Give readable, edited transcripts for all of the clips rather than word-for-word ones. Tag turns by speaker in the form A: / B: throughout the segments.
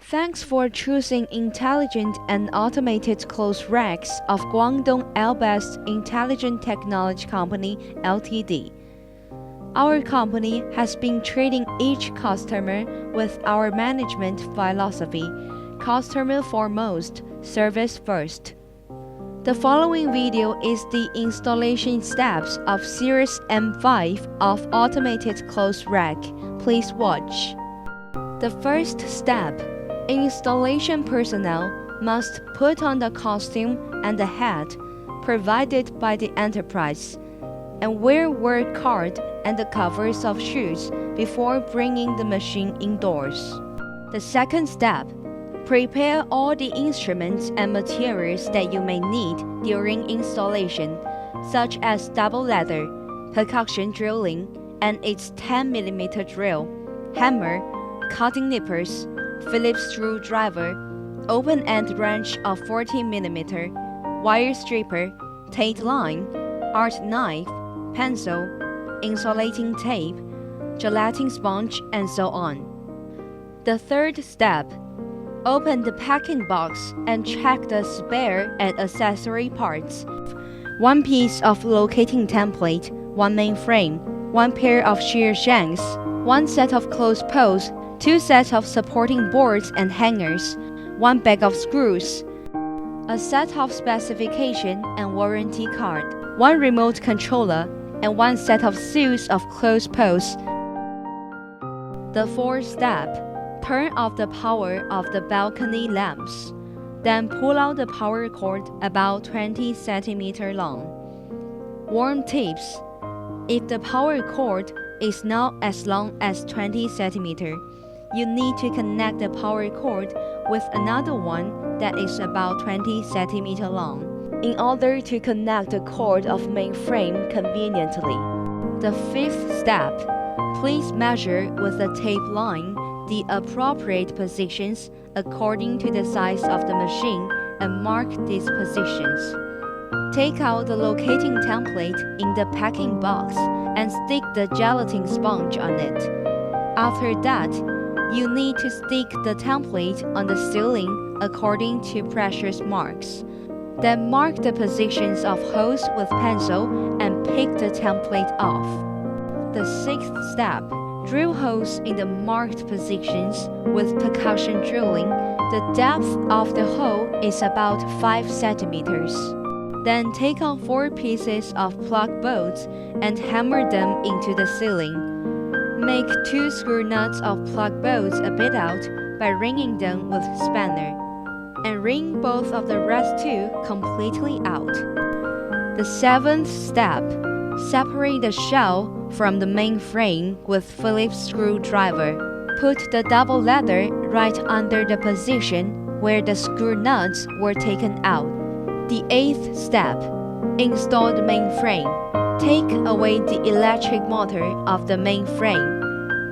A: Thanks for choosing intelligent and automated clothes racks of Guangdong Albest Intelligent Technology Company Ltd. Our company has been treating each customer with our management philosophy: customer foremost, service first. The following video is the installation steps of Series M05 of automated clothes rack. Please watch. The first step: installation personnel must put on the costume and the hat provided by the enterprise and wear work card and the covers of shoes before bringing the machine indoors. The second step: prepare all the instruments and materials that you may need during installation, such as double ladder, percussion drilling and its 10mm drill, hammer, cutting nippers, Phillips screwdriver, open-end wrench of 40mm, wire stripper, tape line, art knife, pencil, insulating tape, gelatin sponge, and so on. The third step: open the packing box and check the spare and accessory parts. 1 piece of locating template, 1 main frame, 1 pair of shear shanks, 1 set of clothes poles, 2 sets of supporting boards and hangers, 1 bag of screws, a set of specification and warranty card, 1 remote controller, and 1 set of seals of clothes poles. The fourth step: turn off the power of the balcony lamps. Then pull out the power cord about 20 cm long. Warm tips: if the power cord is not as long as 20 cm, you need to connect the power cord with another one that is about 20 cm long in order to connect the cord of main frame conveniently. The fifth step: please measure with a tape line the appropriate positions according to the size of the machine and mark these positions. Take out the locating template in the packing box and stick the gelatin sponge on it. After that, you need to stick the template on the ceiling according to pressure marks. Then mark the positions of holes with pencil and pick the template off. The sixth step: drill holes in the marked positions with percussion drilling. The depth of the hole is about 5 cm. Then take out 4 pieces of plug bolts and hammer them into the ceiling. Make 2 screw nuts of plug bolts a bit out by wringing them with spanner, and wring both of the rest too completely out. The seventh step: separate the shell from the main frame with Phillips screwdriver. Put the double ladder right under the position where the screw nuts were taken out. The eighth step: install the main frame. Take away the electric motor of the main frame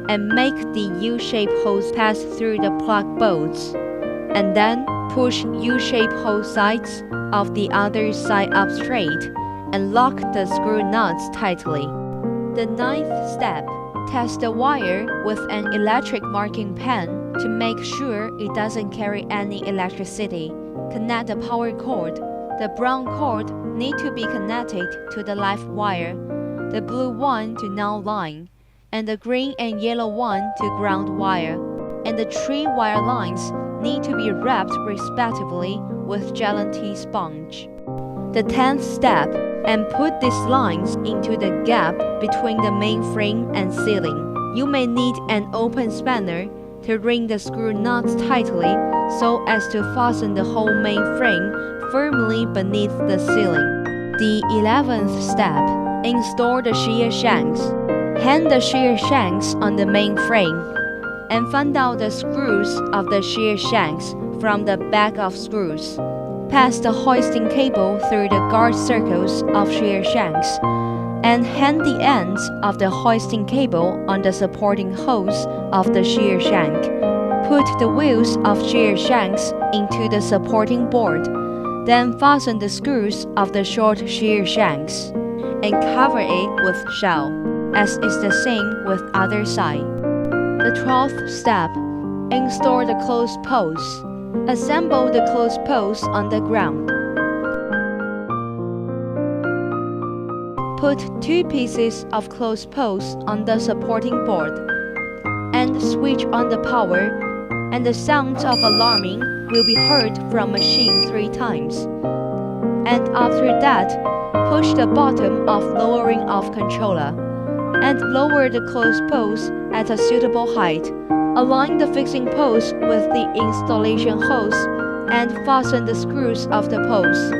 A: and make the U-shaped holes pass through the plug bolts, and then push U-shaped hole sides of the other side up straight and lock the screw nuts tightly. The ninth step: test the wire with an electric marking pen to make sure it doesn't carry any electricity. Connect the power cord. The brown cord needs to be connected to the live wire, the blue one to null line, and the green and yellow one to ground wire, and the 3 wire lines need to be wrapped respectively with gelatin sponge. The 10th step: and put these lines into the gap between the main frame and ceiling. You may need an open spanner to wring the screw nuts tightly so as to fasten the whole main frame firmly beneath the ceiling. The 11th step: install the shear shanks. Hang the shear shanks on the main frame and find out the screws of the shear shanks from the bag of screws. Pass the hoisting cable through the guard circles of shear shanks and hang the ends of the hoisting cable on the supporting holes of the shear shank. Put the wheels of shear shanks into the supporting board, then fasten the screws of the short shear shanks and cover it with shell, as is the same with other side. The 12th step: Install the closed posts. Assemble the closed posts on the ground. Put 2 pieces of closed posts on the supporting board and switch on the power, and the sound of alarming will be heard from machine 3 times. And after that, push the bottom of lowering off controller and lower the closed post at a suitable height. Align the fixing post with the installation hose and fasten the screws of the post.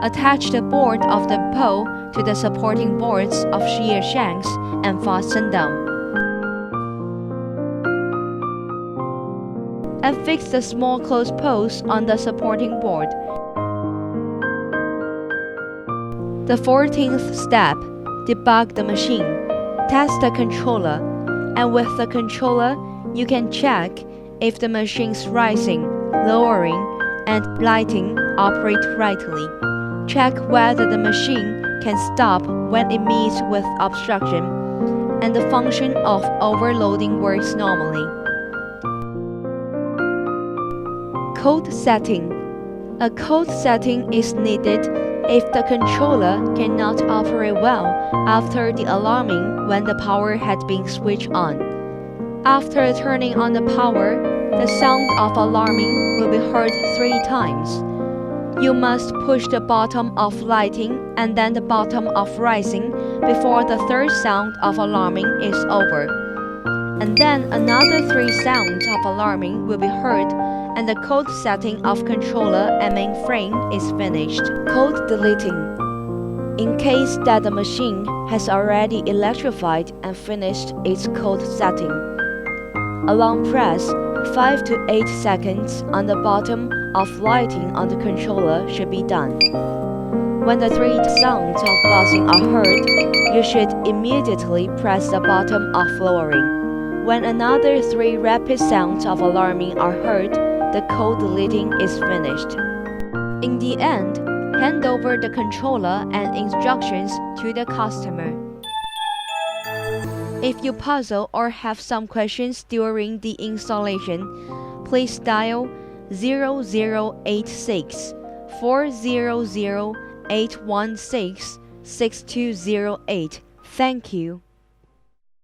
A: Attach the board of the pole to the supporting boards of shear shanks and fasten them. And fix the small closed post on the supporting board. The 14th step, debug the machine. Test the controller, and with the controller, you can check if the machine's rising, lowering, and lighting operate rightly. Check whether the machine can stop when it meets with obstruction, and the function of overloading works normally. Code setting. A code setting is needed if the controller cannot operate well after the alarming when the power had been switched on. After turning on the power, the sound of alarming will be heard 3 times. You must push the bottom of lighting and then the bottom of rising before the 3rd sound of alarming is over. And then another 3 sounds of alarming will be heard, and the code setting of controller and mainframe is finished. Code deleting. In case that the machine has already electrified and finished its code setting, a long press 5 to 8 seconds on the bottom of lighting on the controller should be done. When the 3 sounds of buzzing are heard, you should immediately press the bottom of lowering. When another 3 rapid sounds of alarming are heard, the code deleting is finished. In the end, hand over the controller and instructions to the customer. If you puzzle or have some questions during the installation, please dial 0086 400 816 6208. Thank you.